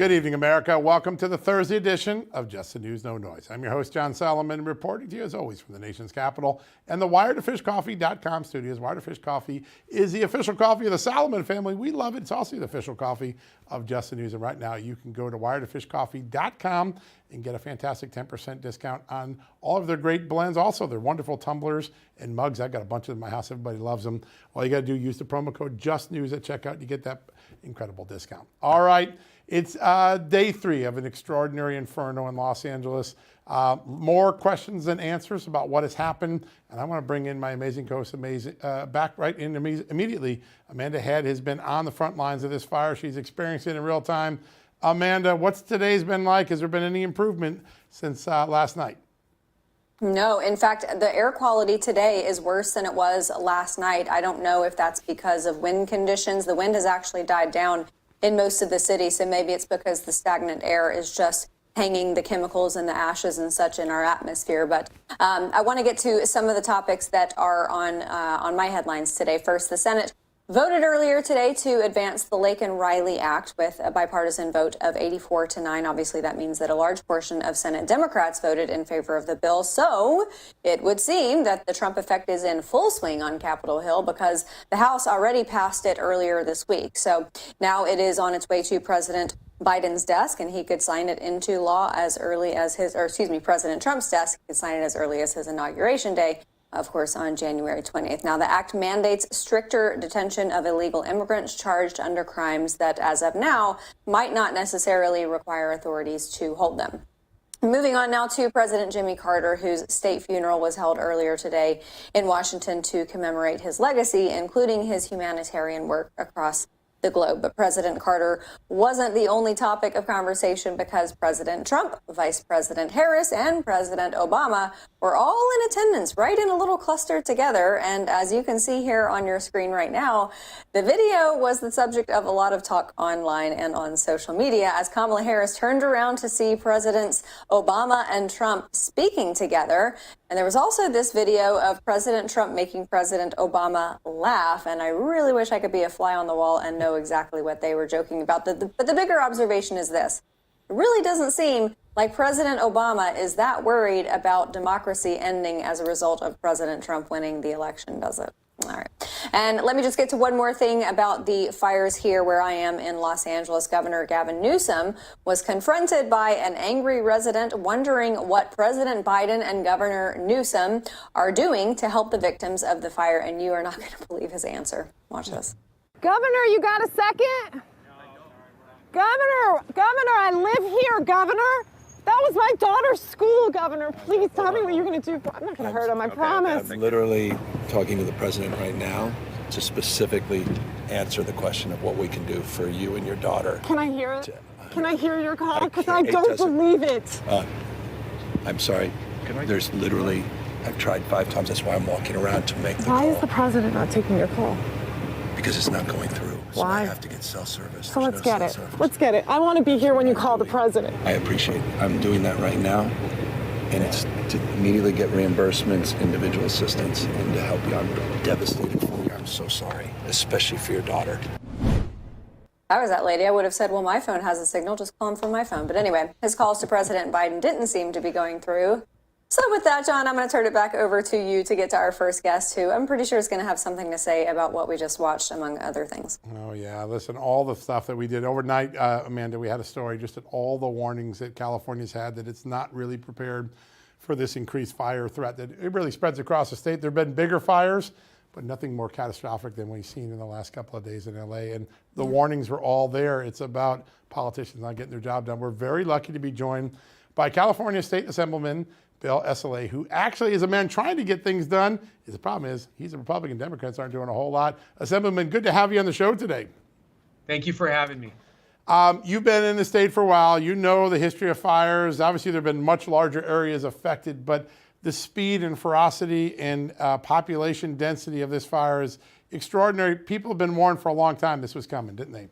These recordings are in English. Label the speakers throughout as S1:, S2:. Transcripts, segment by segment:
S1: Good evening, America. Welcome to the Thursday edition of Just the News, No Noise. I'm your host, John Solomon, reporting to you, as always, from the nation's capital and the WiredToFishCoffee.com studios. Wired to Fish Coffee is the official coffee of the Solomon family. We love it. It's also the official coffee of Just the News. And right now, you can go to WiredToFishCoffee.com and get a fantastic 10% discount on all of their great blends. Also, their wonderful tumblers and mugs. I've got a bunch of them in my house. Everybody loves them. All you got to do, use the promo code JustNews at checkout. You get that incredible discount. All right. It's day 3 of an extraordinary inferno in Los Angeles. More questions than answers about what has happened. And I want to bring in my amazing co-host, back right in immediately. Amanda Head has been on the front lines of this fire. She's experienced it in real time. Amanda, what's today's been like? Has there been any improvement since last night?
S2: No, in fact, the air quality today is worse than it was last night. I don't know if that's because of wind conditions. The wind has actually died down in most of the city, so maybe it's because the stagnant air is just hanging the chemicals and the ashes and such in our atmosphere. But I want to get to some of the topics that are on my headlines today. First, the Senate voted earlier today to advance the Laken-Riley Act with a bipartisan vote of 84-9. Obviously, that means that a large portion of Senate Democrats voted in favor of the bill. So it would seem that the Trump effect is in full swing on Capitol Hill because the House already passed it earlier this week. So now it is on its way to President Biden's desk, and he could sign it into law as early as President Trump's desk could sign it as early as his inauguration day, of course, on January 20th. Now, the act mandates stricter detention of illegal immigrants charged under crimes that, as of now, might not necessarily require authorities to hold them. Moving on now to President Jimmy Carter, whose state funeral was held earlier today in Washington to commemorate his legacy, including his humanitarian work across the globe. But President Carter wasn't the only topic of conversation because President Trump, Vice President Harris, and President Obama were all in attendance, right in a little cluster together. And as you can see here on your screen right now, the video was the subject of a lot of talk online and on social media as Kamala Harris turned around to see Presidents Obama and Trump speaking together. And there was also this video of President Trump making President Obama laugh. And I really wish I could be a fly on the wall and know exactly what they were joking about. But the bigger observation is this. It really doesn't seem like President Obama is that worried about democracy ending as a result of President Trump winning the election, does it? All right. And let me just get to one more thing about the fires here where I am in Los Angeles. Governor Gavin Newsom was confronted by an angry resident wondering what President Biden and Governor Newsom are doing to help the victims of the fire. And you are not going to believe his answer. Watch this.
S3: Governor, you got a second? Governor, I live here, Governor. That was my daughter's school, Governor. Please tell me what you're going to do. I'm not going to hurt him, I promise.
S4: I'm literally talking to the president right now to specifically answer the question of what we can do for you and your daughter.
S3: Can I hear it? Can I hear your call? Because I don't believe it.
S4: I'm sorry. There's literally, I've tried 5 times. That's why I'm walking around to make the call.
S3: Why is the president not taking your call?
S4: Because it's not going through. So
S3: Why?
S4: I have to get cell service.
S3: So let's get it. Let's get it. I want to be here when you call the president.
S4: I appreciate it. I'm doing that right now. And it's to immediately get reimbursements, individual assistance, and to help you. I'm devastated for you. I'm so sorry, especially for your daughter.
S2: If I was that lady, I would have said, well, my phone has a signal. Just call him from my phone. But anyway, his calls to President Biden didn't seem to be going through. So with that, John, I'm going to turn it back over to you to get to our first guest, who I'm pretty sure is going to have something to say about what we just watched, among other things.
S1: Oh, yeah. Listen, all the stuff that we did overnight, Amanda, we had a story just at all the warnings that California's had that it's not really prepared for this increased fire threat, that it really spreads across the state. There have been bigger fires, but nothing more catastrophic than we've seen in the last couple of days in LA. And the warnings were all there. It's about politicians not getting their job done. We're very lucky to be joined by California State Assemblyman Bill Ecele, who actually is a man trying to get things done. The problem is he's a Republican. Democrats aren't doing a whole lot. Assemblyman, good to have you on the show today.
S5: Thank you for having me.
S1: You've been in the state for a while. You know the history of fires. Obviously, there have been much larger areas affected, but the speed and ferocity and population density of this fire is extraordinary. People have been warned for a long time this was coming, didn't they?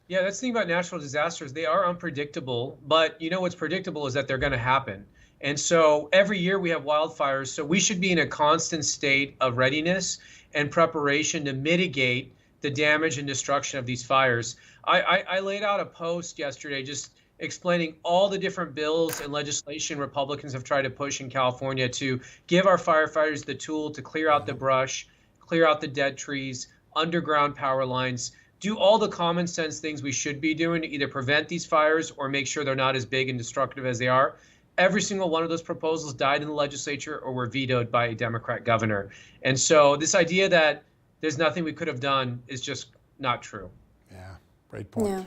S5: Yeah, that's the thing about natural disasters. They are unpredictable, but you know what's predictable is that they're going to happen. And so every year we have wildfires, so we should be in a constant state of readiness and preparation to mitigate the damage and destruction of these fires. I laid out a post yesterday just explaining all the different bills and legislation Republicans have tried to push in California to give our firefighters the tool to clear out the brush, clear out the dead trees, underground power lines, do all the common sense things we should be doing to either prevent these fires or make sure they're not as big and destructive as they are. Every single one of those proposals died in the legislature or were vetoed by a Democrat governor. And so this idea that there's nothing we could have done is just not true.
S1: Yeah, great point.
S2: Yeah.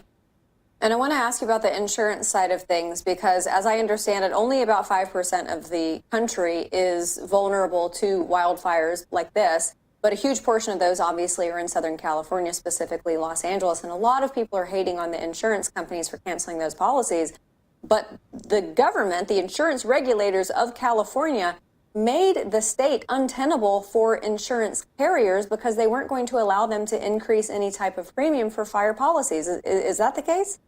S2: And I want to ask you about the insurance side of things, because as I understand it, only about 5% of the country is vulnerable to wildfires like this. But a huge portion of those obviously are in Southern California, specifically Los Angeles. And a lot of people are hating on the insurance companies for canceling those policies. But the government, the insurance regulators of California, made the state untenable for insurance carriers because they weren't going to allow them to increase any type of premium for fire policies. Is that the case?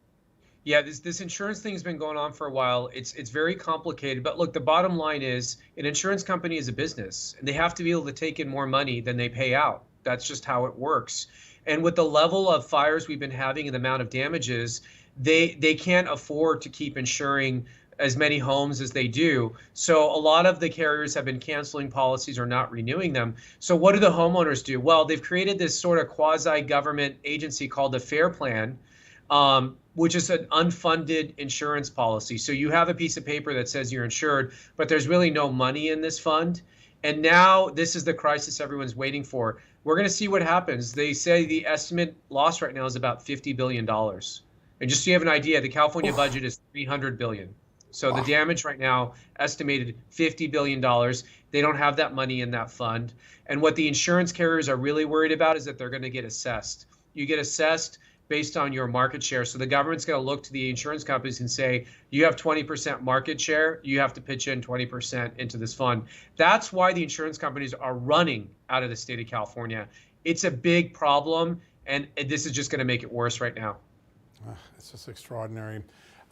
S5: Yeah, this insurance thing has been going on for a while. It's very complicated. But look, the bottom line is an insurance company is a business, and they have to be able to take in more money than they pay out. That's just how it works. And with the level of fires we've been having and the amount of damages, they can't afford to keep insuring as many homes as they do. So a lot of the carriers have been canceling policies or not renewing them. So what do the homeowners do? Well, they've created this sort of quasi-government agency called the FAIR Plan, which is an unfunded insurance policy. So you have a piece of paper that says you're insured, but there's really no money in this fund. And now this is the crisis everyone's waiting for. We're going to see what happens. They say the estimate loss right now is about $50 billion. And just so you have an idea, the California budget is $300 billion. So the damage right now, estimated $50 billion. They don't have that money in that fund. And what the insurance carriers are really worried about is that they're going to get assessed. You get assessed based on your market share. So the government's going to look to the insurance companies and say, you have 20% market share, you have to pitch in 20% into this fund. That's why the insurance companies are running out of the state of California. It's a big problem, and this is just going to make it worse right now.
S1: It's just extraordinary.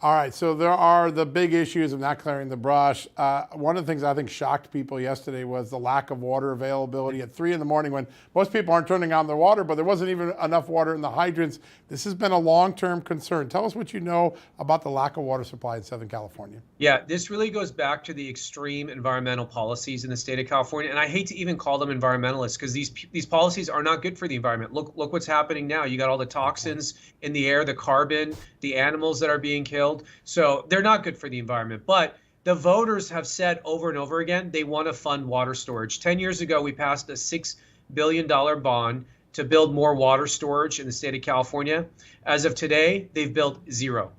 S1: All right, so there are the big issues of not clearing the brush. One of the things I think shocked people yesterday was the lack of water availability at 3 in the morning when most people aren't turning on their water, but there wasn't even enough water in the hydrants. This has been a long-term concern. Tell us what you know about the lack of water supply in Southern California.
S5: Yeah, this really goes back to the extreme environmental policies in the state of California. And I hate to even call them environmentalists because these policies are not good for the environment. Look what's happening now. You got all the toxins in the air, the carbon, the animals that are being killed. So they're not good for the environment. But the voters have said over and over again, they want to fund water storage. 10 years ago, we passed a $6 billion bond to build more water storage in the state of California. As of today, they've built zero.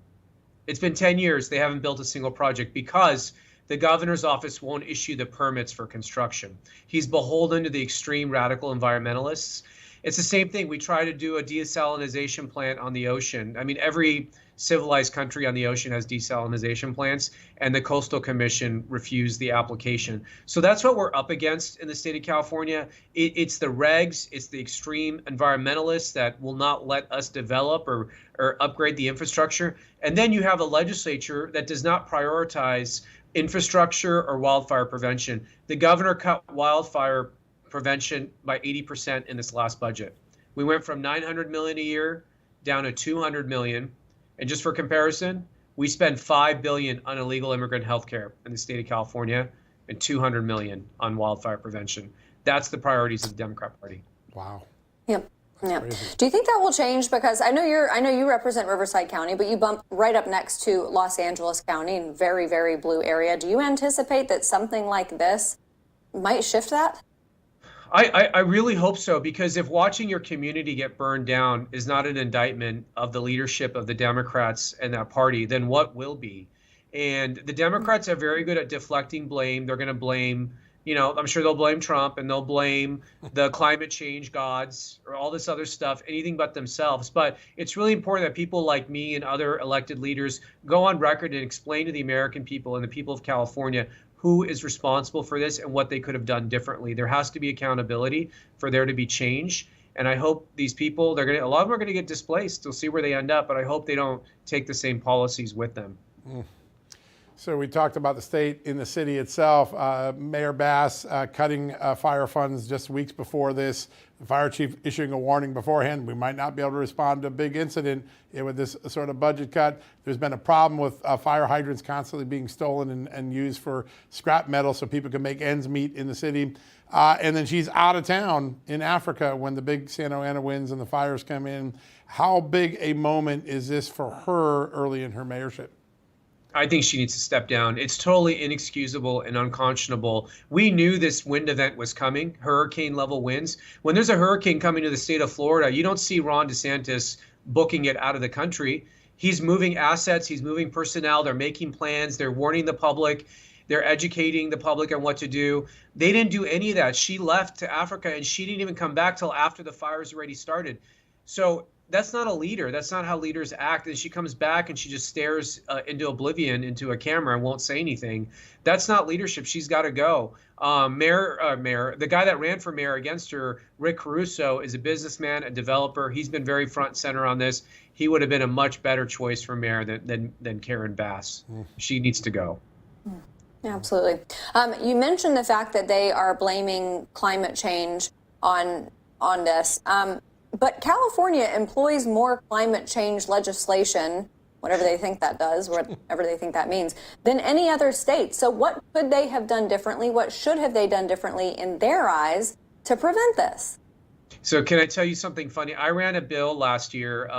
S5: It's been 10 years. They haven't built a single project because the governor's office won't issue the permits for construction. He's beholden to the extreme radical environmentalists. It's the same thing. We try to do a desalination plant on the ocean. I mean, every civilized country on the ocean has desalination plants, and the Coastal Commission refused the application. So that's what we're up against in the state of California. It's the regs, it's the extreme environmentalists that will not let us develop or upgrade the infrastructure. And then you have a legislature that does not prioritize infrastructure or wildfire prevention. The governor cut wildfire prevention by 80% in this last budget. We went from $900 million a year down to $200 million. And just for comparison, we spend $5 billion on illegal immigrant health care in the state of California and $200 million on wildfire prevention. That's the priorities of the Democrat Party.
S1: Wow.
S2: Yep. Yeah.
S1: Crazy.
S2: Do you think that will change? Because I know you represent Riverside County, but you bump right up next to Los Angeles County, in very, very blue area. Do you anticipate that something like this might shift that?
S5: I really hope so, because if watching your community get burned down is not an indictment of the leadership of the Democrats and that party, then what will be? And the Democrats are very good at deflecting blame. They're going to blame, I'm sure they'll blame Trump, and they'll blame the climate change gods or all this other stuff, anything but themselves. But it's really important that people like me and other elected leaders go on record and explain to the American people and the people of California who is responsible for this and what they could have done differently. There has to be accountability for there to be change. And I hope these people, a lot of them are going to get displaced. We'll see where they end up, but I hope they don't take the same policies with them.
S1: So we talked about the state in the city itself. Mayor Bass cutting fire funds just weeks before this. The fire chief issuing a warning beforehand. We might not be able to respond to a big incident with this sort of budget cut. There's been a problem with fire hydrants constantly being stolen and used for scrap metal so people can make ends meet in the city. And then she's out of town in Africa when the big Santa Ana winds and the fires come in. How big a moment is this for her early in her mayorship?
S5: I think she needs to step down. It's totally inexcusable and unconscionable. We knew this wind event was coming, hurricane level winds. When there's a hurricane coming to the state of Florida, you don't see Ron DeSantis booking it out of the country. He's moving assets, he's moving personnel, they're making plans, they're warning the public, they're educating the public on what to do. They didn't do any of that. She left to Africa and she didn't even come back till after the fires already started. So that's not a leader. That's not how leaders act. And she comes back and she just stares into oblivion, into a camera, and won't say anything. That's not leadership. She's got to go. The guy that ran for mayor against her, Rick Caruso, is a businessman, a developer. He's been very front and center on this. He would have been a much better choice for mayor than Karen Bass. She needs to go.
S2: Absolutely. You mentioned the fact that they are blaming climate change on this. But California employs more climate change legislation, whatever they think that does, whatever they think that means, than any other state. So what could they have done differently? What should have they done differently in their eyes to prevent this?
S5: So can I tell you something funny? I ran a bill last year.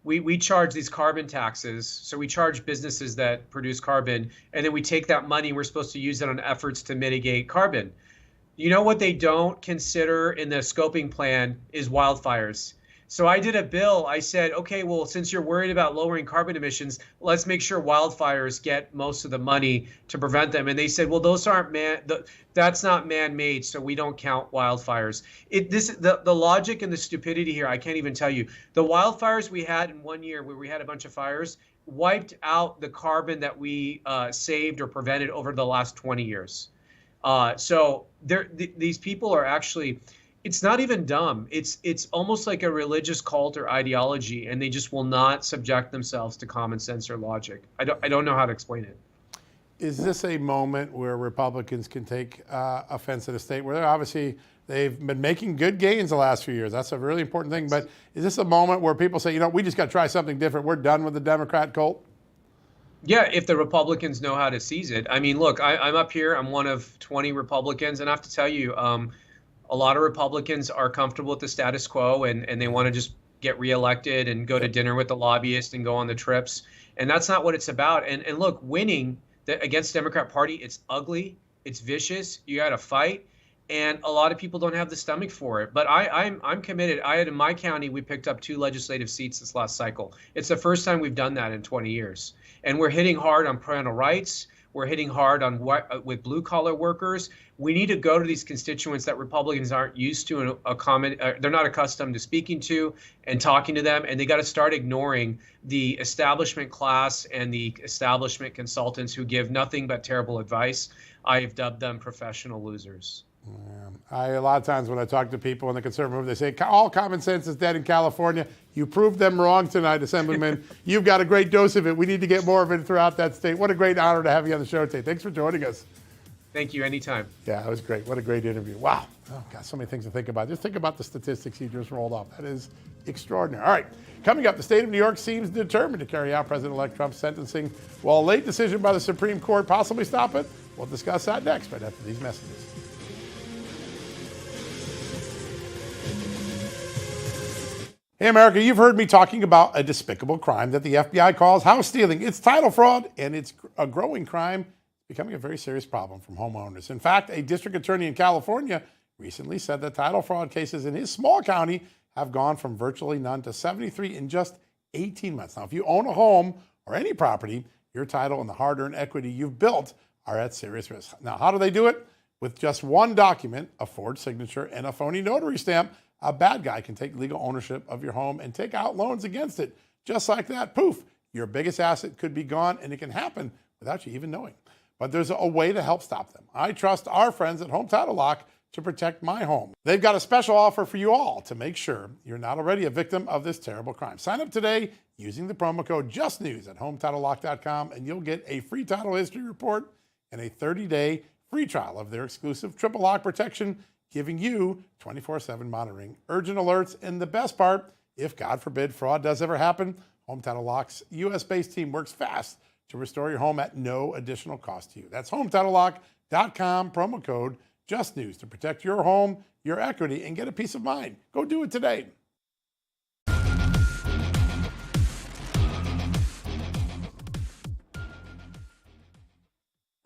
S5: We charge these carbon taxes. So we charge businesses that produce carbon, and then we take that money, we're supposed to use it on efforts to mitigate carbon. You know what they don't consider in the scoping plan is wildfires. So I did a bill. I said, okay, well, since you're worried about lowering carbon emissions, let's make sure wildfires get most of the money to prevent them. And they said, well, those aren't that's not man-made, so we don't count wildfires. The logic and the stupidity here, I can't even tell you. The wildfires we had in 1 year where we had a bunch of fires wiped out the carbon that we saved or prevented over the last 20 years. So these people are actually, it's not even dumb. It's almost like a religious cult or ideology, and they just will not subject themselves to common sense or logic. I don't know how to explain it.
S1: Is this a moment where Republicans can take offense at a state where they've been making good gains the last few years? That's a really important thing. But is this a moment where people say, we just got to try something different. We're done with the Democrat cult?
S5: Yeah, if the Republicans know how to seize it. I mean, look, I'm up here. I'm one of 20 Republicans, and I have to tell you, a lot of Republicans are comfortable with the status quo, and they want to just get reelected and go to dinner with the lobbyists and go on the trips. And that's not what it's about. And look, winning against the Democrat Party, it's ugly, it's vicious. You got to fight. And a lot of people don't have the stomach for it. But I'm committed. In my county, we picked up 2 legislative seats this last cycle. It's the first time we've done that in 20 years. And we're hitting hard on parental rights. We're hitting hard on with blue collar workers. We need to go to these constituents that Republicans aren't used to and they're not accustomed to speaking to and talking to them. And they got to start ignoring the establishment class and the establishment consultants who give nothing but terrible advice. I've dubbed them professional losers.
S1: A lot of times when I talk to people in the conservative movement, they say all common sense is dead in California. You proved them wrong tonight, Assemblyman. You've got a great dose of it. We need to get more of it throughout that state. What a great honor to have you on the show today. Thanks for joining us.
S5: Thank you. Anytime.
S1: Yeah, it was great. What a great interview. Wow. Oh, got so many things to think about. Just think about the statistics he just rolled off. That is extraordinary. All right. Coming up, the state of New York seems determined to carry out President-elect Trump's sentencing. Will a late decision by the Supreme Court possibly stop it? We'll discuss that next, right after these messages. Hey, America, you've heard me talking about a despicable crime that the FBI calls house stealing. It's title fraud, and it's a growing crime, becoming a very serious problem from homeowners. In fact, a district attorney in California recently said that title fraud cases in his small county have gone from virtually none to 73 in just 18 months. Now, if you own a home or any property, your title and the hard-earned equity you've built are at serious risk. Now, how do they do it? With just one document, a forged signature, and a phony notary stamp, a bad guy can take legal ownership of your home and take out loans against it. Just like that, poof, your biggest asset could be gone, and it can happen without you even knowing. But there's a way to help stop them. I trust our friends at Home Title Lock to protect my home. They've got a special offer for you all to make sure you're not already a victim of this terrible crime. Sign up today using the promo code JUSTNEWS at HometitleLock.com, and you'll get a free title history report and a 30-day free trial of their exclusive triple lock protection, giving you 24/7 monitoring, urgent alerts, and the best part, if God forbid fraud does ever happen, Home Title Lock's U.S.-based team works fast to restore your home at no additional cost to you. That's HometitleLock.com, promo code JUSTNEWS to protect your home, your equity, and get a peace of mind. Go do it today.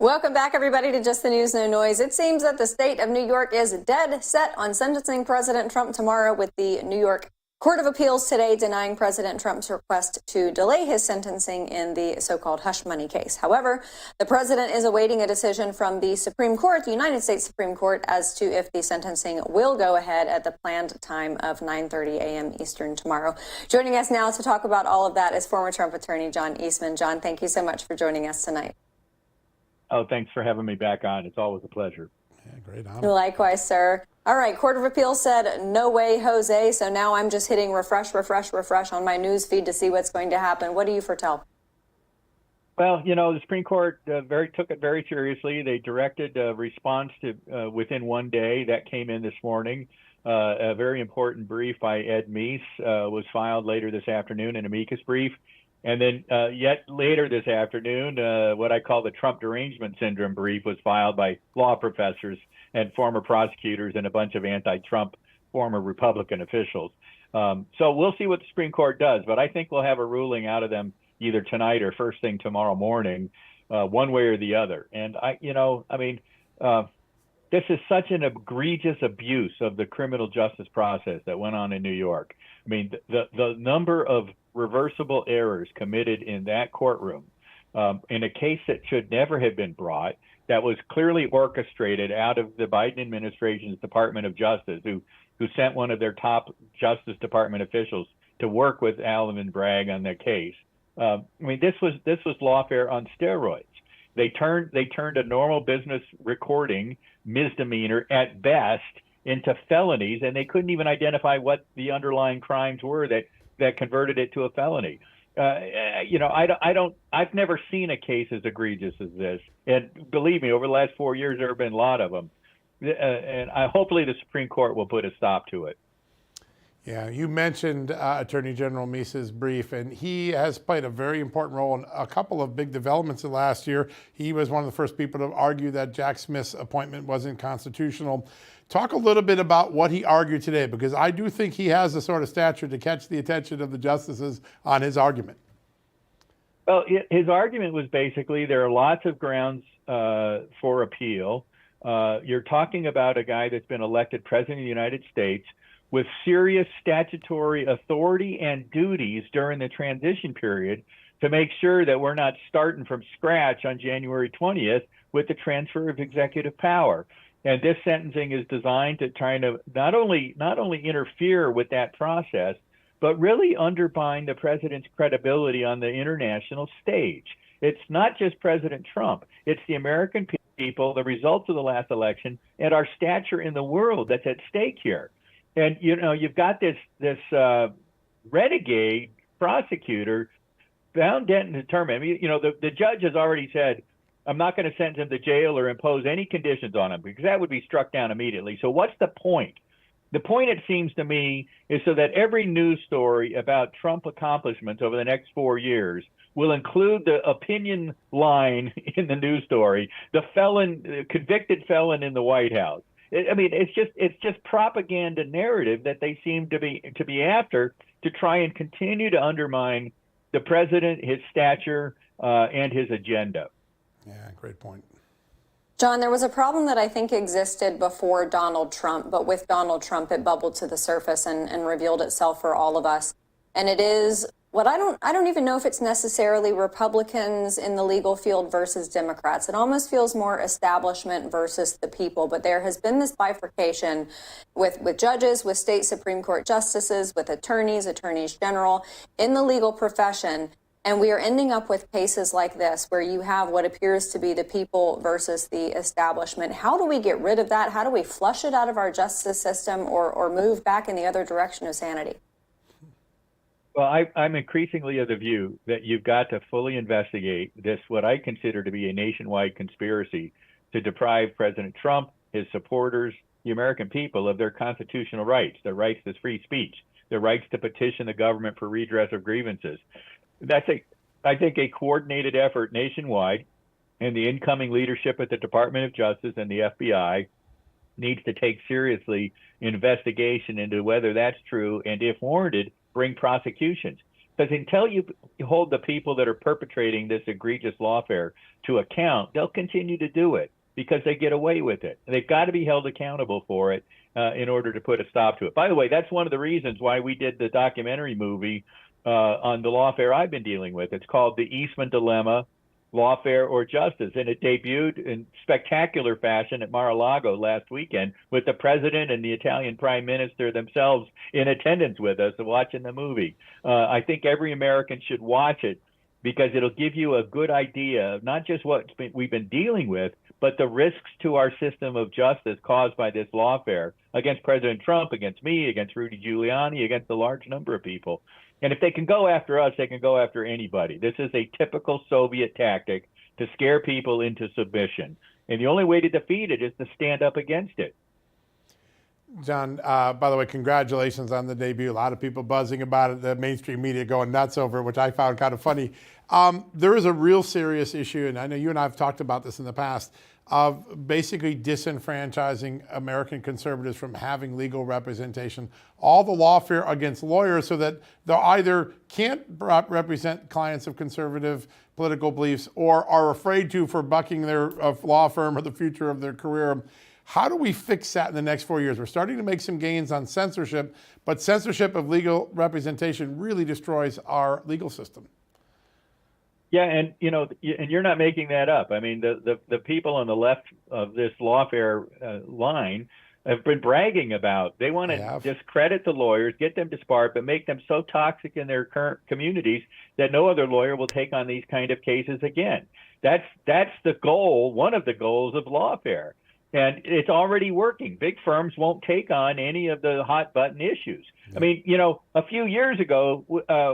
S2: Welcome back, everybody, to Just the News, No Noise. It seems that the state of New York is dead set on sentencing President Trump tomorrow, with the New York Court of Appeals today denying President Trump's request to delay his sentencing in the so-called hush money case. However, the president is awaiting a decision from the Supreme Court, the United States Supreme Court, as to if the sentencing will go ahead at the planned time of 9:30 a.m. Eastern tomorrow. Joining us now to talk about all of that is former Trump attorney John Eastman. John, thank you so much for joining us tonight.
S6: Oh, thanks for having me back on. It's always a pleasure.
S1: Yeah, great honor.
S2: Likewise, sir. All right, Court of Appeals said, no way, Jose. So now I'm just hitting refresh on my news feed to see what's going to happen. What do you foretell?
S6: Well, you know, the Supreme Court took it very seriously. They directed a response to within 1 day. That came in this morning. A very important brief by Ed Meese was filed later this afternoon, an amicus brief. And then yet later this afternoon, what I call the Trump derangement syndrome brief was filed by law professors and former prosecutors and a bunch of anti-Trump former Republican officials. So we'll see what the Supreme Court does, but I think we'll have a ruling out of them either tonight or first thing tomorrow morning, one way or the other. And this is such an egregious abuse of the criminal justice process that went on in New York. I mean, the number of reversible errors committed in that courtroom in a case that should never have been brought, that was clearly orchestrated out of the Biden administration's Department of Justice, who sent one of their top Justice Department officials to work with Alvin Bragg on their case. This was lawfare on steroids. They turned a normal business recording misdemeanor at best into felonies, and they couldn't even identify what the underlying crimes were that converted it to a felony. I've never seen a case as egregious as this. And believe me, over the last 4 years, there have been a lot of them. And hopefully the Supreme Court will put a stop to it.
S1: Yeah, you mentioned Attorney General Meese's brief, and he has played a very important role in a couple of big developments in last year. He was one of the first people to argue that Jack Smith's appointment wasn't constitutional. Talk a little bit about what he argued today, because I do think he has the sort of stature to catch the attention of the justices on his argument.
S6: Well, his argument was basically there are lots of grounds for appeal. You're talking about a guy that's been elected president of the United States with serious statutory authority and duties during the transition period to make sure that we're not starting from scratch on January 20th with the transfer of executive power. And this sentencing is designed to try to not only interfere with that process, but really undermine the president's credibility on the international stage. It's not just President Trump. It's the American people, the results of the last election, and our stature in the world that's at stake here. And, you know, you've got this renegade prosecutor bound, dead, and determined. I mean, you know, the judge has already said, I'm not going to sentence him to jail or impose any conditions on him, because that would be struck down immediately. So what's the point? The point, it seems to me, is so that every news story about Trump accomplishments over the next 4 years will include the opinion line in the news story, the convicted felon in the White House. It's just propaganda narrative that they seem to be after to try and continue to undermine the president, his stature, and his agenda.
S1: Yeah, great point.
S2: John, there was a problem that I think existed before Donald Trump, but with Donald Trump, it bubbled to the surface and revealed itself for all of us. And it is what I don't even know if it's necessarily Republicans in the legal field versus Democrats. It almost feels more establishment versus the people. But there has been this bifurcation with judges, with state Supreme Court justices, with attorneys general in the legal profession. And we are ending up with cases like this where you have what appears to be the people versus the establishment. How do we get rid of that? How do we flush it out of our justice system or move back in the other direction of sanity?
S6: Well, I'm increasingly of the view that you've got to fully investigate this, what I consider to be a nationwide conspiracy to deprive President Trump, his supporters, the American people of their constitutional rights, their rights to free speech, their rights to petition the government for redress of grievances. That's I think, a coordinated effort nationwide, and the incoming leadership at the Department of Justice and the FBI needs to take seriously investigation into whether that's true, and if warranted, bring prosecutions. Because until you hold the people that are perpetrating this egregious lawfare to account, they'll continue to do it because they get away with it. They've got to be held accountable for it in order to put a stop to it. By the way, that's one of the reasons why we did the documentary movie on the lawfare I've been dealing with. It's called The Eastman Dilemma, Lawfare or Justice, and it debuted in spectacular fashion at Mar-a-Lago last weekend with the president and the Italian prime minister themselves in attendance with us watching the movie. I think every American should watch it because it'll give you a good idea of not just what we've been dealing with, but the risks to our system of justice caused by this lawfare against President Trump, against me, against Rudy Giuliani, against a large number of people. And if they can go after us, they can go after anybody. This is a typical Soviet tactic to scare people into submission. And the only way to defeat it is to stand up against it.
S1: John, by the way, congratulations on the debut. A lot of people buzzing about it, the mainstream media going nuts over it, which I found kind of funny. There is a real serious issue, and I know you and I have talked about this in the past, of basically disenfranchising American conservatives from having legal representation. All the lawfare against lawyers so that they either can't represent clients of conservative political beliefs or are afraid to for bucking their law firm or the future of their career. How do we fix that in the next 4 years? We're starting to make some gains on censorship, but censorship of legal representation really destroys our legal system.
S6: Yeah, and you're not making that up. I mean, the people on the left of this lawfare line have been bragging about. They want to discredit the lawyers, get them disbarred, but make them so toxic in their current communities that no other lawyer will take on these kind of cases again. That's the goal, one of the goals of lawfare. And it's already working. Big firms won't take on any of the hot button issues. I mean, a few years ago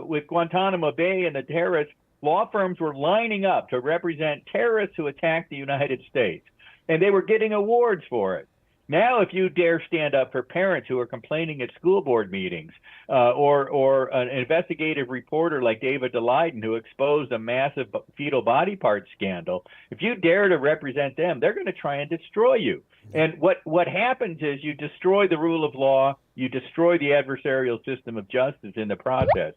S6: with Guantanamo Bay and the terrorists, law firms were lining up to represent terrorists who attacked the United States, and they were getting awards for it. Now, if you dare stand up for parents who are complaining at school board meetings, or an investigative reporter like David Daleiden who exposed a massive fetal body part scandal, if you dare to represent them, they're going to try and destroy you. And what happens is you destroy the rule of law, you destroy the adversarial system of justice in the process.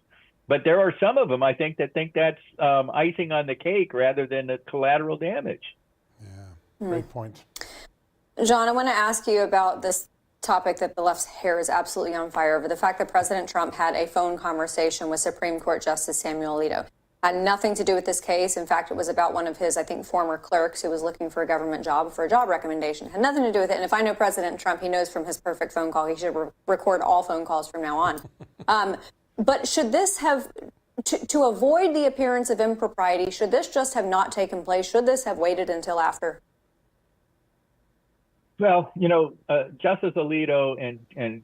S6: But there are some of them, I think, that think that's icing on the cake rather than the collateral damage.
S1: Yeah, great point.
S2: John, I want to ask you about this topic that the left's hair is absolutely on fire over, the fact that President Trump had a phone conversation with Supreme Court Justice Samuel Alito. Had nothing to do with this case. In fact, it was about one of his, I think, former clerks who was looking for a government job, for a job recommendation. Had nothing to do with it. And if I know President Trump, he knows from his perfect phone call, he should record all phone calls from now on. But should this have, to avoid the appearance of impropriety, should this just have not taken place? Should this have waited until after?
S6: Well, Justice Alito and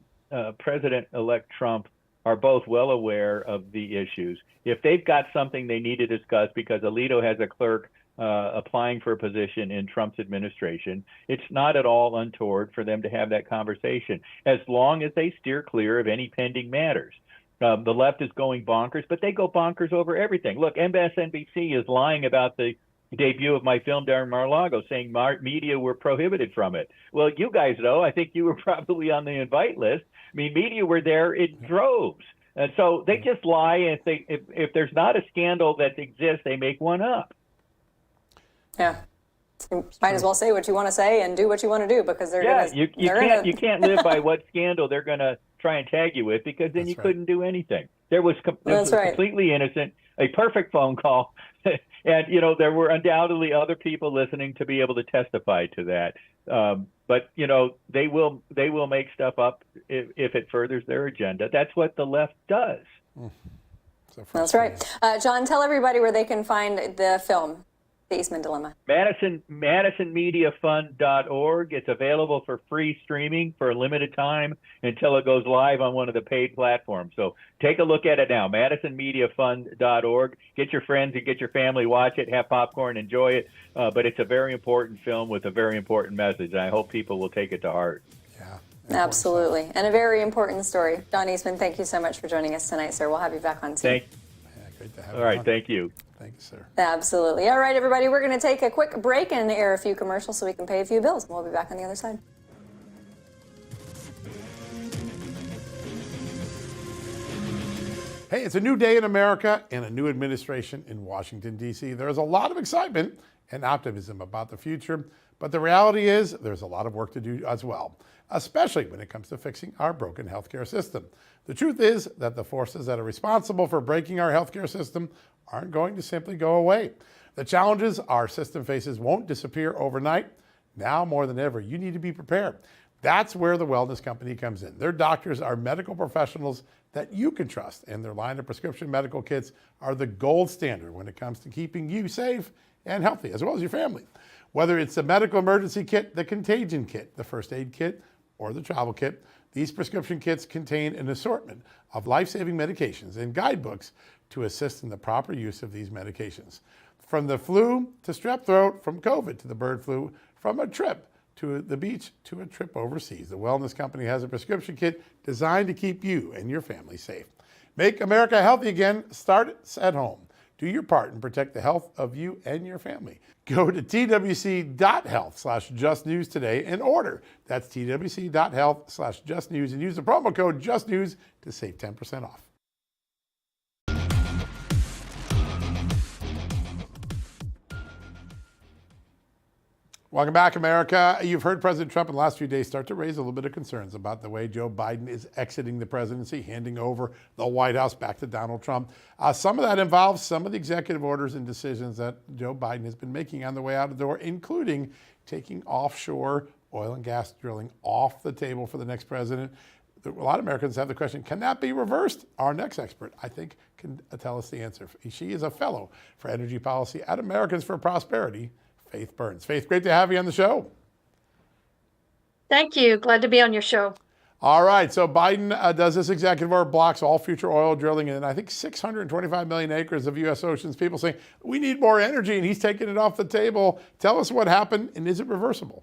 S6: President-elect Trump are both well aware of the issues. If they've got something they need to discuss, because Alito has a clerk applying for a position in Trump's administration, it's not at all untoward for them to have that conversation, as long as they steer clear of any pending matters. The left is going bonkers, but they go bonkers over everything. Look, MSNBC is lying about the debut of my film during Mar-a-Lago, saying media were prohibited from it. Well, you guys know, I think you were probably on the invite list. I mean, media were there in droves. And so they just lie, and if there's not a scandal that exists, they make one up.
S2: Yeah. You might as well say what you want to say and do what you want to do, because they're
S6: you can't live by what scandal they're going to try and tag you with, because then you couldn't do anything. There was completely innocent, a perfect phone call, and there were undoubtedly other people listening to be able to testify to that. But they will make stuff up if it furthers their agenda. That's what the left does.
S1: So
S2: That's
S1: frustrating.
S2: right. John, tell everybody where they can find the film, The Eastman Dilemma.
S6: MadisonMediaFund.org. It's available for free streaming for a limited time until it goes live on one of the paid platforms. So take a look at it now. MadisonMediaFund.org. Get your friends and get your family, watch it, have popcorn, enjoy it. But it's a very important film with a very important message. I hope people will take it to heart.
S1: Yeah.
S2: Absolutely. And a very important story. John Eastman, thank you so much for joining us tonight, sir. We'll have you back on soon.
S1: Yeah, great to have
S6: All
S1: you
S6: right.
S1: on.
S6: Thank you.
S1: Thank you, sir.
S2: Absolutely. All right, everybody, we're going to take a quick break and air a few commercials so we can pay a few bills. We'll be back on the other side.
S1: Hey, it's a new day in America and a new administration in Washington, D.C. There's a lot of excitement and optimism about the future, but the reality is there's a lot of work to do as well, especially when it comes to fixing our broken healthcare system. The truth is that the forces that are responsible for breaking our healthcare system aren't going to simply go away. The challenges our system faces won't disappear overnight. Now more than ever, you need to be prepared. That's where the Wellness Company comes in. Their doctors are medical professionals that you can trust, and their line of prescription medical kits are the gold standard when it comes to keeping you safe and healthy, as well as your family. Whether it's the medical emergency kit, the contagion kit, the first aid kit, or the travel kit, these prescription kits contain an assortment of life-saving medications and guidebooks to assist in the proper use of these medications. From the flu to strep throat, from COVID to the bird flu, from a trip to the beach to a trip overseas, the Wellness Company has a prescription kit designed to keep you and your family safe. Make America healthy again. Start at home. Do your part and protect the health of you and your family. Go to twc.health/justnews today and order. That's twc.health/justnews and use the promo code JUSTNEWS to save 10% off. Welcome back, America. You've heard President Trump in the last few days start to raise a little bit of concerns about the way Joe Biden is exiting the presidency, handing over the White House back to Donald Trump. Some of that involves some of the executive orders and decisions that Joe Biden has been making on the way out the door, including taking offshore oil and gas drilling off the table for the next president. A lot of Americans have the question, can that be reversed? Our next expert, I think, can tell us the answer. She is a fellow for energy policy at Americans for Prosperity, Faith Burns. Faith, great to have you on the show.
S7: Thank you. Glad to be on your show.
S1: All right. So Biden does this executive order, blocks all future oil drilling in, I think, 625 million acres of U.S. oceans. People saying, we need more energy, and he's taking it off the table. Tell us what happened, and is it reversible?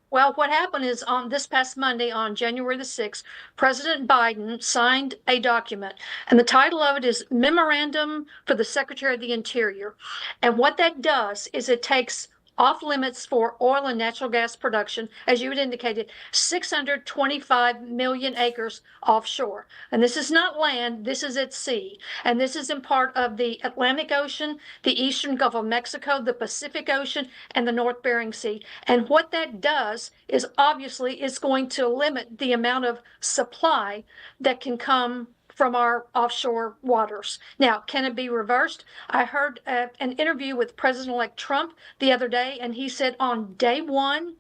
S7: Well, what happened is on this past Monday, on January the 6th, President Biden signed a document, and the title of it is Memorandum for the Secretary of the Interior. And what that does is it takes off limits for oil and natural gas production, as you had indicated, 625 million acres offshore. And this is not land, this is at sea. And this is in part of the Atlantic Ocean, the Eastern Gulf of Mexico, the Pacific Ocean, and the North Bering Sea. And what that does is obviously it's going to limit the amount of supply that can come from our offshore waters. Now, can it be reversed? I heard an interview with President-elect Trump the other day, and he said on day one,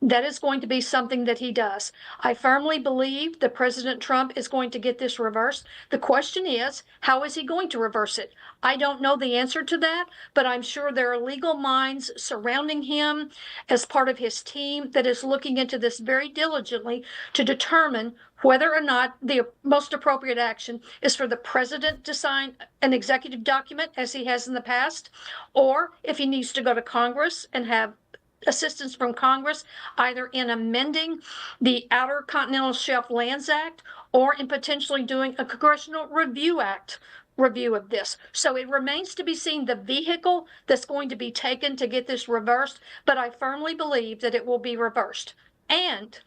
S7: that is going to be something that he does. I firmly believe that President Trump is going to get this reversed. The question is, how is he going to reverse it? I don't know the answer to that, but I'm sure there are legal minds surrounding him as part of his team that is looking into this very diligently to determine whether or not the most appropriate action is for the president to sign an executive document, as he has in the past, or if he needs to go to Congress and have assistance from Congress, either in amending the Outer Continental Shelf Lands Act or in potentially doing a Congressional Review Act review of this. So it remains to be seen the vehicle that's going to be taken to get this reversed, but I firmly believe that it will be reversed. And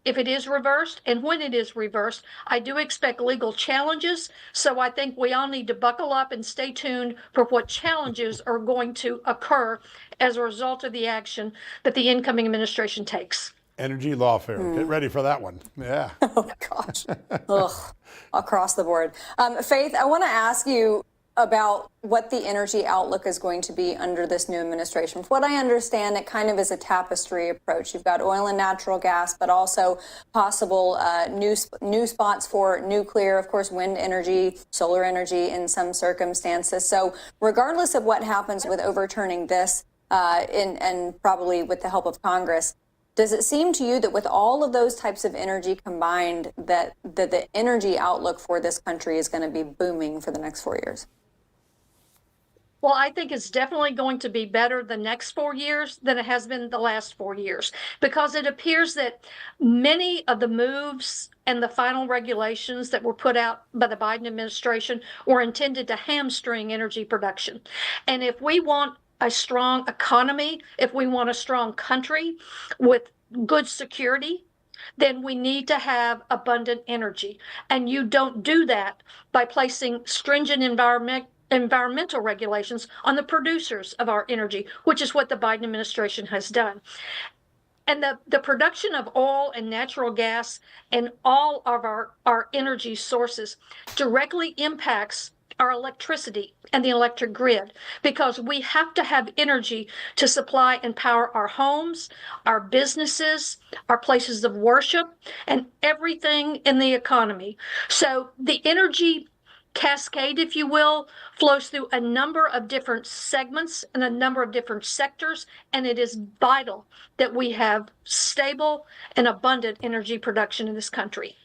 S7: if it is reversed, and when it is reversed, I do expect legal challenges. So I think we all need to buckle up and stay tuned for what challenges are going to occur as a result of the action that the incoming administration takes.
S1: Energy lawfare. Get ready for that one. Yeah.
S2: Oh, gosh. Ugh. Across the board. Faith, I want to ask you, about what the energy outlook is going to be under this new administration. From what I understand, it kind of is a tapestry approach. You've got oil and natural gas, but also possible new spots for nuclear, of course, wind energy, solar energy in some circumstances. So regardless of what happens with overturning this, and probably with the help of Congress, does it seem to you that with all of those types of energy combined, that the energy outlook for this country is going to be booming for the next 4 years?
S7: Well, I think it's definitely going to be better the next 4 years than it has been the last 4 years, because it appears that many of the moves and the final regulations that were put out by the Biden administration were intended to hamstring energy production. And if we want a strong economy, if we want a strong country with good security, then we need to have abundant energy. And you don't do that by placing stringent environmental regulations on the producers of our energy, which is what the Biden administration has done. And the production of oil and natural gas and all of our energy sources directly impacts our electricity and the electric grid, because we have to have energy to supply and power our homes, our businesses, our places of worship, and everything in the economy. So the energy cascade, if you will, flows through a number of different segments and a number of different sectors, and it is vital that we have stable and abundant energy production in this country.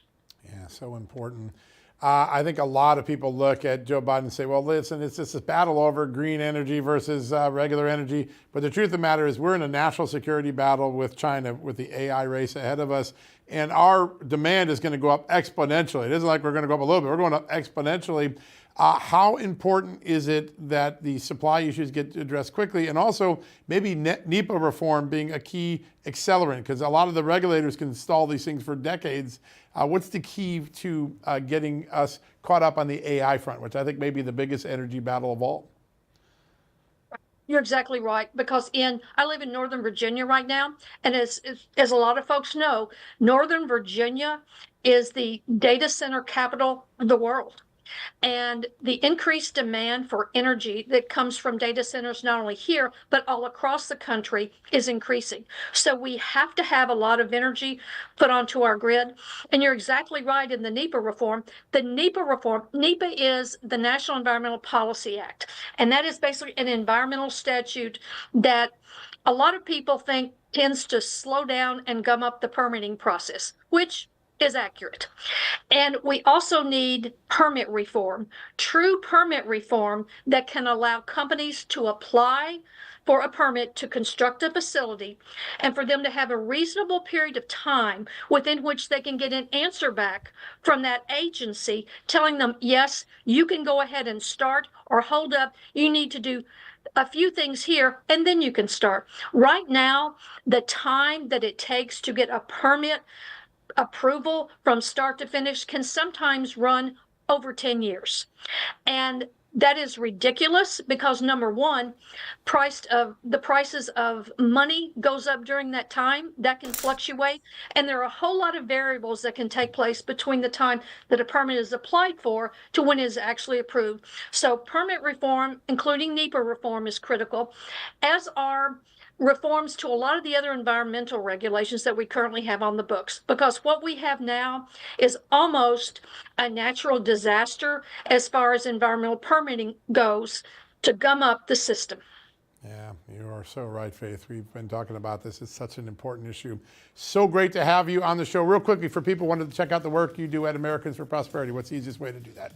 S1: Yeah, so important. I think a lot of people look at Joe Biden and say, well, listen, it's just this battle over green energy versus regular energy. But the truth of the matter is we're in a national security battle with China, with the AI race ahead of us. And our demand is going to go up exponentially. It isn't like we're going to go up a little bit. We're going up exponentially. How important is it that the supply issues get addressed quickly? And also maybe NEPA reform being a key accelerant, because a lot of the regulators can stall these things for decades. What's the key to getting us caught up on the AI front, which I think may be the biggest energy battle of all?
S7: You're exactly right, because I live in Northern Virginia right now, and as a lot of folks know, Northern Virginia is the data center capital of the world. And the increased demand for energy that comes from data centers, not only here, but all across the country, is increasing. So we have to have a lot of energy put onto our grid. And you're exactly right in the NEPA reform. The NEPA reform, NEPA is the National Environmental Policy Act. And that is basically an environmental statute that a lot of people think tends to slow down and gum up the permitting process, which is accurate. And we also need permit reform, true permit reform that can allow companies to apply for a permit to construct a facility and for them to have a reasonable period of time within which they can get an answer back from that agency telling them, yes, you can go ahead and start, or hold up, you need to do a few things here, and then you can start. Right now, the time that it takes to get a permit approval from start to finish can sometimes run over 10 years. And that is ridiculous, because number one, the prices of money goes up during that time. That can fluctuate. And there are a whole lot of variables that can take place between the time that a permit is applied for to when it is actually approved. So permit reform, including NEPA reform, is critical, as are reforms to a lot of the other environmental regulations that we currently have on the books, because what we have now is almost a natural disaster as far as environmental permitting goes to gum up the system.
S1: Yeah, you are so right, Faith. We've been talking about this. It's such an important issue. So great to have you on the show. Real quickly, for people who wanted to check out the work you do at Americans for Prosperity, what's the easiest way to do that?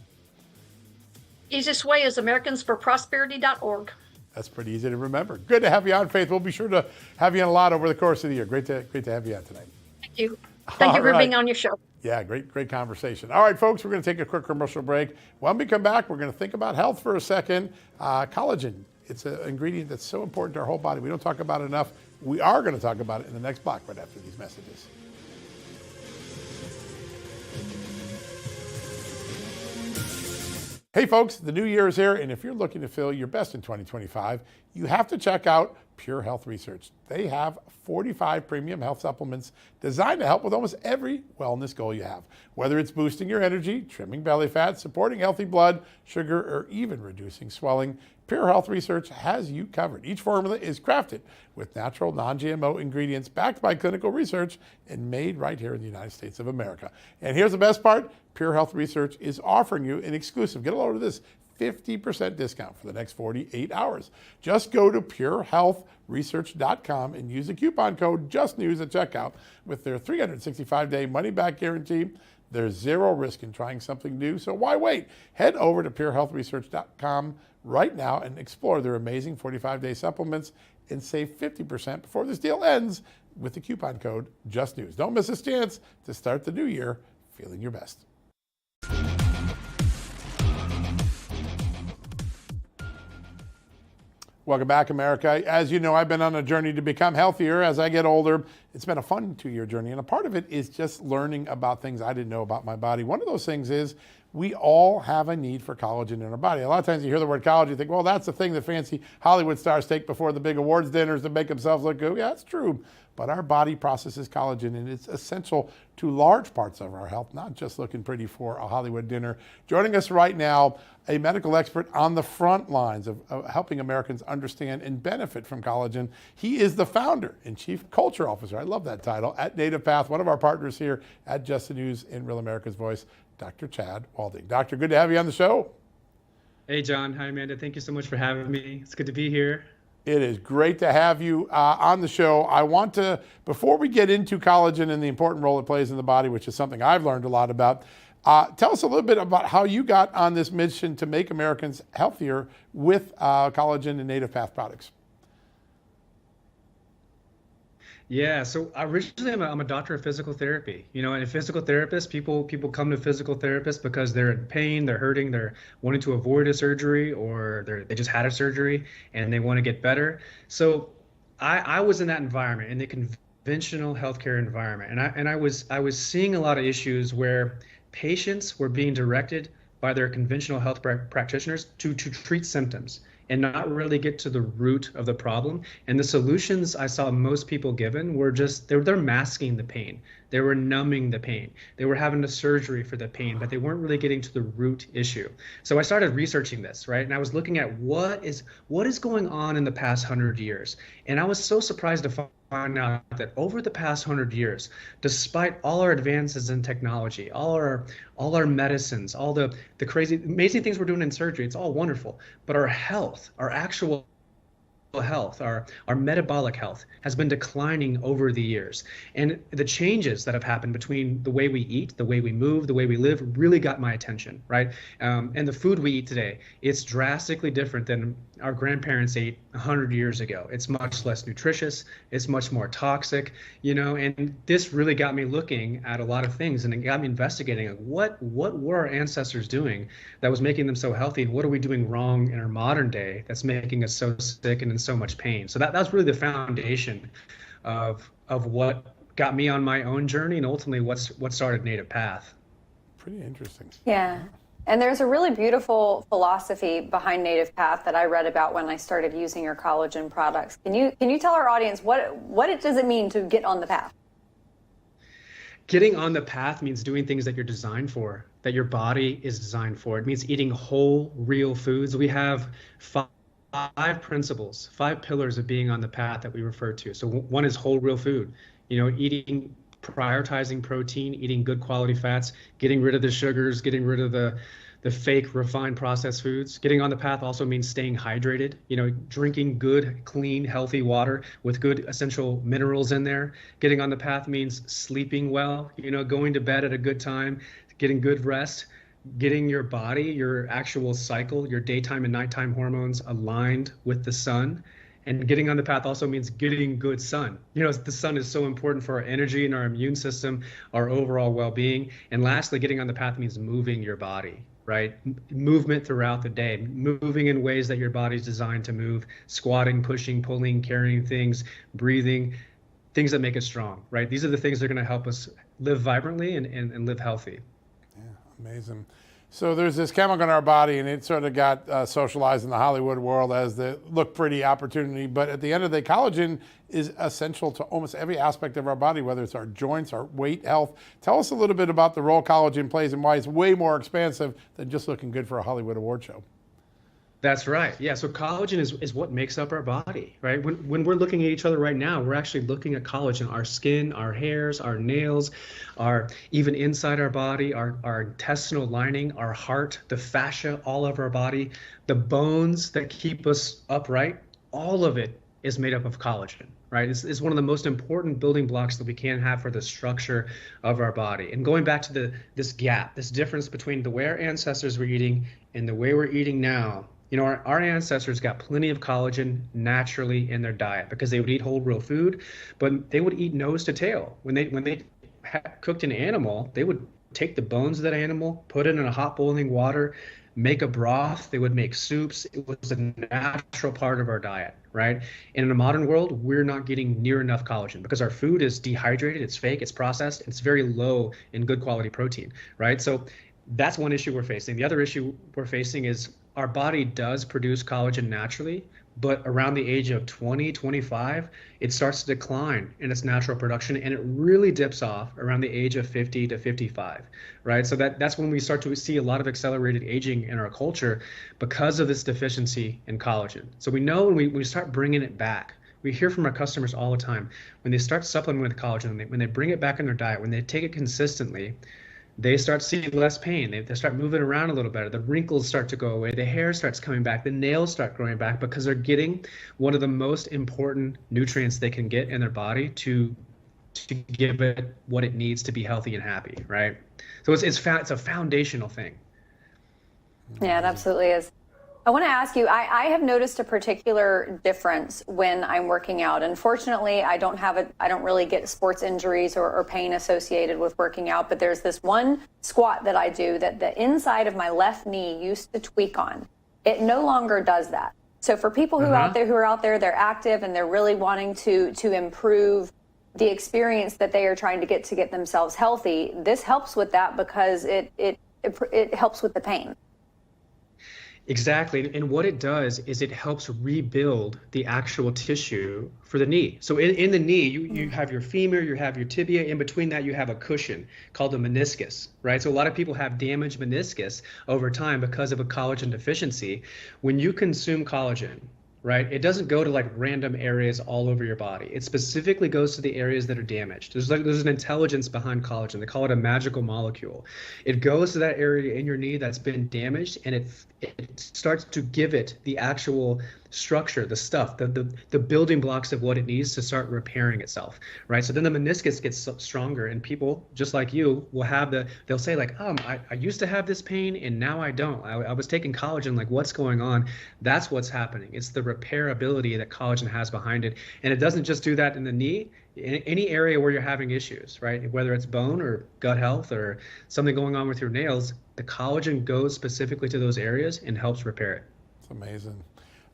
S7: Easiest way is americansforprosperity.org.
S1: That's pretty easy to remember. Good to have you on, Faith. We'll be sure to have you on a lot over the course of the year. Great to have you on tonight.
S7: Thank you. Thank you for being on your show.
S1: Yeah, great conversation. All right, folks, we're going to take a quick commercial break. When we come back, we're going to think about health for a second. Collagen, it's an ingredient that's so important to our whole body. We don't talk about it enough. We are going to talk about it in the next block right after these messages. Hey folks, the new year is here, and if you're looking to feel your best in 2025, you have to check out Pure Health Research. They have 45 premium health supplements designed to help with almost every wellness goal you have. Whether it's boosting your energy, trimming belly fat, supporting healthy blood, sugar, or even reducing swelling, Pure Health Research has you covered. Each formula is crafted with natural, non-GMO ingredients backed by clinical research and made right here in the United States of America. And here's the best part. Pure Health Research is offering you an exclusive, get a load of this, 50% discount for the next 48 hours. Just go to purehealthresearch.com and use the coupon code JUSTNEWS at checkout. With their 365-day money-back guarantee, there's zero risk in trying something new, so why wait? Head over to purehealthresearch.com right now and explore their amazing 45-day supplements and save 50% before this deal ends with the coupon code JUSTNEWS. Don't miss this chance to start the new year feeling your best. Welcome back, America. As you know, I've been on a journey to become healthier as I get older. It's been a fun 2-year journey, and a part of it is just learning about things I didn't know about my body. One of those things is we all have a need for collagen in our body. A lot of times you hear the word collagen, you think, well, that's the thing that fancy Hollywood stars take before the big awards dinners to make themselves look good. Yeah, that's true. But our body processes collagen, and it's essential to large parts of our health, not just looking pretty for a Hollywood dinner. Joining us right now, a medical expert on the front lines of helping Americans understand and benefit from collagen. He is the founder and chief culture officer, I love that title, at Native Path, one of our partners here at Just the News in Real America's Voice, Dr. Chad Walding. Doctor, good to have you on the show.
S8: Hey, John. Hi, Amanda. Thank you so much for having me. It's good to be here.
S1: It is great to have you on the show. I want to, before we get into collagen and the important role it plays in the body, which is something I've learned a lot about, tell us a little bit about how you got on this mission to make Americans healthier with collagen and Native Path products.
S8: Yeah, so originally I'm a doctor of physical therapy. You know, and a physical therapist, people come to physical therapists because they're in pain, they're hurting, they're wanting to avoid a surgery, or they just had a surgery and they want to get better. So I was in that environment, in the conventional healthcare environment, and I was seeing a lot of issues where patients were being directed by their conventional health practitioners to treat symptoms and not really get to the root of the problem. And the solutions I saw most people given were just, they're masking the pain. They were numbing the pain. They were having a surgery for the pain, but they weren't really getting to the root issue. So I started researching this, right? And I was looking at what is going on in the past 100 years. And I was so surprised to find out that over the past 100 years, despite all our advances in technology, all our medicines, all the crazy, amazing things we're doing in surgery, it's all wonderful. But our health, our actual health, our metabolic health has been declining over the years. And the changes that have happened between the way we eat, the way we move, the way we live really got my attention, right? And the food we eat today, it's drastically different than our grandparents ate 100 years ago. It's much less nutritious, it's much more toxic, you know, and this really got me looking at a lot of things, and it got me investigating like, what were our ancestors doing that was making them so healthy, and what are we doing wrong in our modern day that's making us so sick and in so much pain. So that's really the foundation of what got me on my own journey, and ultimately what started Native Path.
S1: Pretty interesting.
S2: Yeah. And there's a really beautiful philosophy behind Native Path that I read about when I started using your collagen products. Can you tell our audience what does it mean to get on the path?
S8: Getting on the path means doing things that you're designed for, that your body is designed for. It means eating whole, real foods. We have five principles, 5 pillars of being on the path that we refer to. So one is whole, real food. You know, prioritizing protein, eating good quality fats, getting rid of the sugars, getting rid of the fake refined processed foods. Getting on the path also means staying hydrated, you know, drinking good, clean, healthy water with good essential minerals in there. Getting on the path means sleeping well, you know, going to bed at a good time, getting good rest, getting your body, your actual cycle, your daytime and nighttime hormones aligned with the sun. And getting on the path also means getting good sun. You know, the sun is so important for our energy and our immune system, our overall well-being. And lastly, getting on the path means moving your body, right? Movement throughout the day, moving in ways that your body's designed to move, squatting, pushing, pulling, carrying things, breathing, things that make us strong, right? These are the things that are going to help us live vibrantly and live healthy.
S1: Yeah, amazing. So there's this chemical in our body, and it sort of got socialized in the Hollywood world as the look pretty opportunity. But at the end of the day, collagen is essential to almost every aspect of our body, whether it's our joints, our weight, health. Tell us a little bit about the role collagen plays and why it's way more expansive than just looking good for a Hollywood award show.
S8: That's right. Yeah. So collagen is what makes up our body, right? When we're looking at each other right now, we're actually looking at collagen, our skin, our hairs, our nails, our even inside our body, our intestinal lining, our heart, the fascia, all of our body, the bones that keep us upright, all of it is made up of collagen, right? It's one of the most important building blocks that we can have for the structure of our body. And going back to this gap, this difference between the way our ancestors were eating and the way we're eating now. You know, our ancestors got plenty of collagen naturally in their diet because they would eat whole real food, but they would eat nose to tail. When they cooked an animal, they would take the bones of that animal, put it in a hot boiling water, make a broth. They would make soups. It was a natural part of our diet, right? And in the modern world, we're not getting near enough collagen because our food is dehydrated, it's fake, it's processed, it's very low in good quality protein, right? So that's one issue we're facing. The other issue we're facing is our body does produce collagen naturally, but around the age of 20, 25, it starts to decline in its natural production, and it really dips off around the age of 50 to 55, right? So that's when we start to see a lot of accelerated aging in our culture because of this deficiency in collagen. So we know when we start bringing it back, we hear from our customers all the time, when they start supplementing with collagen, when they bring it back in their diet, when they take it consistently, they start seeing less pain. They start moving around a little better. The wrinkles start to go away. The hair starts coming back. The nails start growing back because they're getting one of the most important nutrients they can get in their body to give it what it needs to be healthy and happy, right? So it's a foundational thing.
S2: Yeah, it absolutely is. I want to ask you, I have noticed a particular difference when I'm working out. Unfortunately, I don't really get sports injuries or pain associated with working out, but there's this one squat that I do that the inside of my left knee used to tweak on. It no longer does that. So for people who are out there, they're active and they're really wanting to improve the experience that they are trying to get themselves healthy. This helps with that because it helps with the pain.
S8: Exactly. And what it does is it helps rebuild the actual tissue for the knee. So in the knee, you have your femur, you have your tibia. In between that, you have a cushion called a meniscus, right? So a lot of people have damaged meniscus over time because of a collagen deficiency. When you consume collagen, right, it doesn't go to like random areas all over your body. It specifically goes to the areas that are damaged. There's an intelligence behind collagen. They call it a magical molecule. It goes to that area in your knee that's been damaged, and it starts to give it the actual structure, the stuff, the building blocks of what it needs to start repairing itself, right? So then the meniscus gets stronger, and people just like you will have they'll say like, I used to have this pain and now I don't. I was taking collagen, like what's going on? That's what's happening. It's the repairability that collagen has behind it. And it doesn't just do that in the knee, in any area where you're having issues, right? Whether it's bone or gut health or something going on with your nails, the collagen goes specifically to those areas and helps repair it.
S1: It's amazing.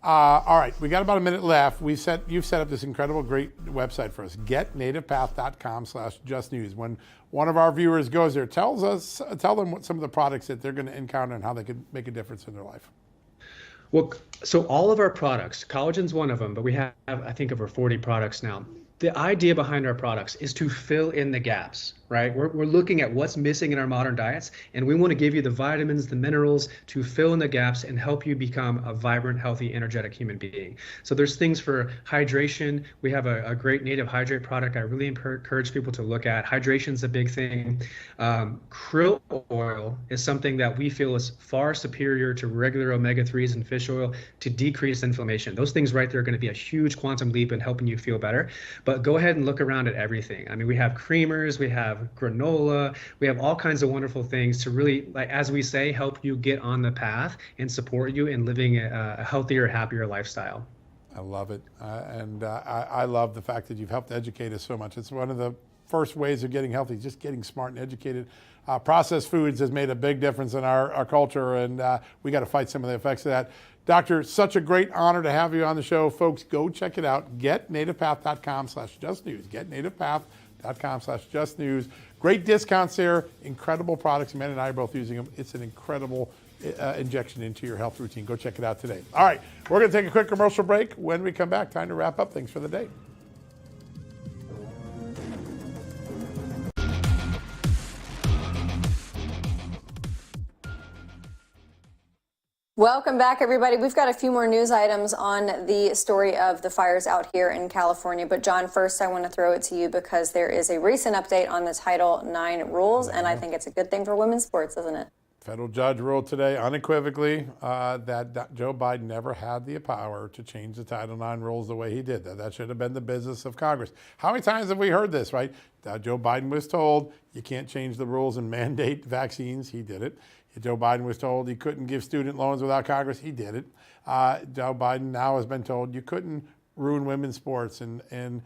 S1: All right, we got about a minute left. You've set up this incredible, great website for us, getnativepath.com/justnews. When one of our viewers goes there, tell them what some of the products that they're going to encounter and how they could make a difference in their life.
S8: Well, so all of our products, collagen's one of them, but we have, I think, over 40 products now. The idea behind our products is to fill in the gaps, right? We're looking at what's missing in our modern diets, and we want to give you the vitamins, the minerals to fill in the gaps and help you become a vibrant, healthy, energetic human being. So there's things for hydration. We have a great Native Hydrate product I really encourage people to look at. Hydration's a big thing. Krill oil is something that we feel is far superior to regular omega-3s and fish oil to decrease inflammation. Those things right there are going to be a huge quantum leap in helping you feel better. But go ahead and look around at everything. I mean, we have creamers, we have granola, we have all kinds of wonderful things to really, like as we say, help you get on the path and support you in living a healthier, happier lifestyle.
S1: I love it. And I love the fact that you've helped educate us so much. It's one of the first ways of getting healthy, just getting smart and educated. Processed foods has made a big difference in our culture, and we got to fight some of the effects of that. Doctor, such a great honor to have you on the show. Folks, go check it out. GetNativePath.com/justnews. GetNativePath.com/justnews. www.justnews.com/justnews. Great discounts there, incredible products. Amanda and I are both using them. It's an incredible injection into your health routine. Go check it out today. All right, we're going to take a quick commercial break. When we come back, time to wrap up things for the day.
S2: Welcome back, everybody. We've got a few more news items on the story of the fires out here in California. But John, first I want to throw it to you because there is a recent update on the Title IX rules, and I think it's a good thing for women's sports, isn't it?
S1: Federal judge ruled today unequivocally that Joe Biden never had the power to change the Title IX rules the way he did. That should have been the business of Congress. How many times have we heard this, right? Joe Biden was told you can't change the rules and mandate vaccines. He did it. Joe Biden was told he couldn't give student loans without Congress. He did it. Joe Biden now has been told you couldn't ruin women's sports and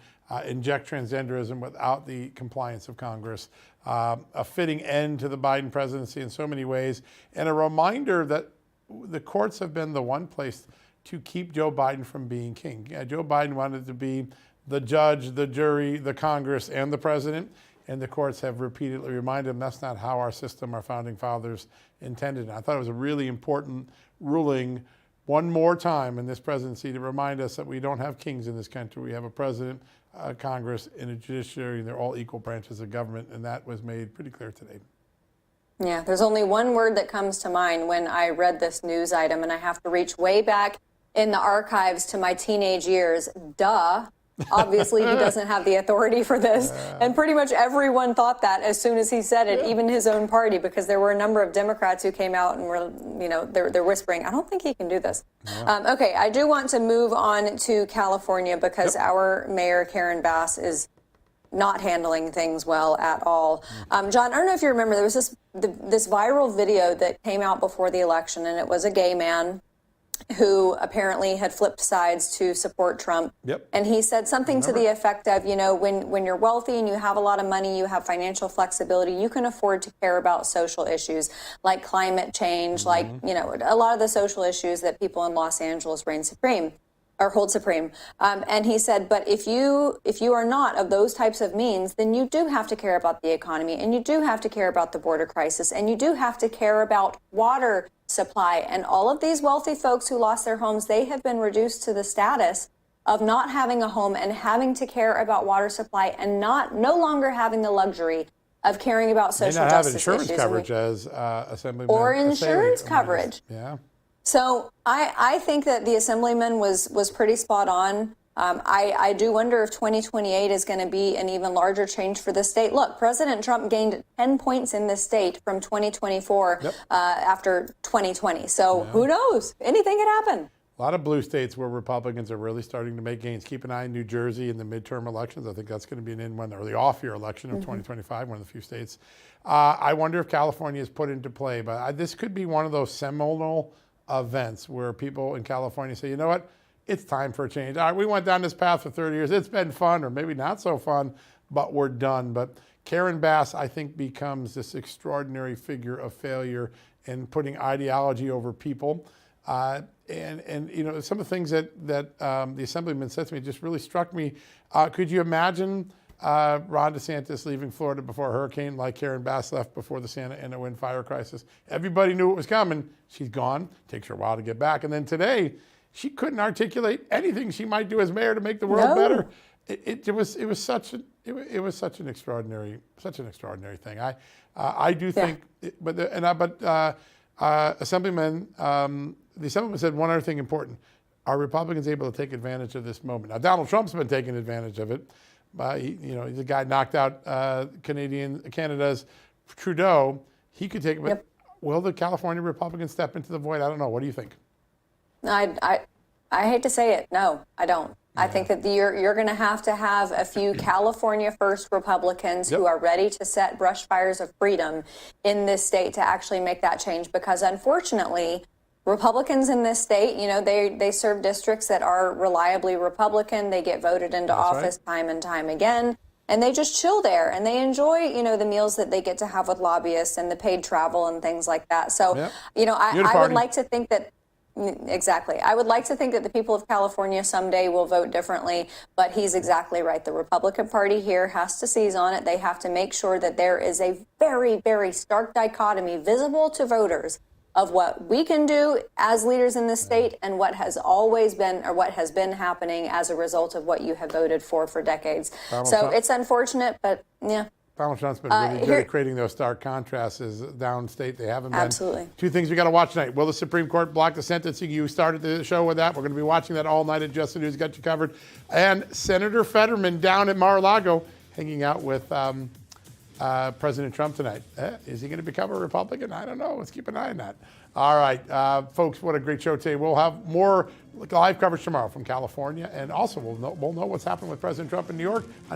S1: inject transgenderism without the compliance of Congress. A fitting end to the Biden presidency in so many ways, and a reminder that the courts have been the one place to keep Joe Biden from being king. Joe Biden wanted to be the judge, the jury, the Congress, and the president, and the courts have repeatedly reminded him that's not how our system, our founding fathers intended. And I thought it was a really important ruling one more time in this presidency to remind us that we don't have kings in this country. We have a president, a Congress, and a judiciary, and they're all equal branches of government, and that was made pretty clear today.
S2: Yeah, there's only one word that comes to mind when I read this news item, and I have to reach way back in the archives to my teenage years. Duh. Obviously, he doesn't have the authority for this. And pretty much everyone thought that as soon as he said it, even his own party, because there were a number of Democrats who came out and were, they're whispering, I don't think he can do this. Okay, I do want to move on to California because our mayor, Karen Bass, is not handling things well at all. John, I don't know if you remember, there was this viral video that came out before the election, and it was a gay man who apparently had flipped sides to support Trump. And he said something to the effect of, when you're wealthy and you have a lot of money, you have financial flexibility, you can afford to care about social issues like climate change, like, a lot of the social issues that people in Los Angeles reign supreme or hold supreme. And he said, but if you are not of those types of means, then you do have to care about the economy, and you do have to care about the border crisis, and you do have to care about water supply. And all of these wealthy folks who lost their homes, they have been reduced to the status of not having a home and having to care about water supply and no longer having the luxury of caring about social justice issues.
S1: They not have insurance coverage as Assemblyman.
S2: Or insurance coverage.
S1: Yeah.
S2: So I think that the Assemblyman was pretty spot on. I do wonder if 2028 is going to be an even larger change for the state. Look, President Trump gained 10 points in this state from 2024 after 2020. So who knows? Anything could happen.
S1: A lot of blue states where Republicans are really starting to make gains. Keep an eye on New Jersey in the midterm elections. I think that's going to be an in-one or the off-year election of 2025, one of the few states. I wonder if California is put into play. But this could be one of those seminal events where people in California say, you know what? It's time for a change. All right, we went down this path for 30 years. It's been fun, or maybe not so fun, but we're done. But Karen Bass, I think, becomes this extraordinary figure of failure in putting ideology over people. And some of the things that the Assemblyman said to me just really struck me. Could you imagine Ron DeSantis leaving Florida before a hurricane like Karen Bass left before the Santa Ana wind fire crisis? Everybody knew it was coming. She's gone. Takes her a while to get back. And then today, she couldn't articulate anything she might do as mayor to make the world better. It was such an extraordinary thing. I do think, Assemblyman, the Assemblyman said one other thing important: are Republicans able to take advantage of this moment? Now, Donald Trump's been taking advantage of it. He's a guy knocked out Canada's Trudeau. He could take it. But will the California Republicans step into the void? I don't know. What do you think?
S2: I hate to say it. No, I don't. I think that you're going to have a few California first Republicans who are ready to set brush fires of freedom in this state to actually make that change. Because unfortunately, Republicans in this state, they serve districts that are reliably Republican. They get voted into office time and time again. And they just chill there, and they enjoy, the meals that they get to have with lobbyists and the paid travel and things like that. So, I would like to think that Exactly. I would like to think that the people of California someday will vote differently, but he's exactly right. The Republican Party here has to seize on it. They have to make sure that there is a very, very stark dichotomy visible to voters of what we can do as leaders in the state and what has always been, or what has been happening as a result of what you have voted for decades. So it's unfortunate, but yeah.
S1: Donald Trump's been really good at creating those stark contrasts. Is downstate they haven't been.
S2: Absolutely.
S1: Two things we got to watch tonight. Will the Supreme Court block the sentencing? You started the show with that. We're going to be watching that all night at Just the News. Got you covered. And Senator Fetterman down at Mar-a-Lago hanging out with President Trump tonight. Is he going to become a Republican? I don't know. Let's keep an eye on that. All right, folks, what a great show today. We'll have more live coverage tomorrow from California, and also we'll know what's happening with President Trump in New York on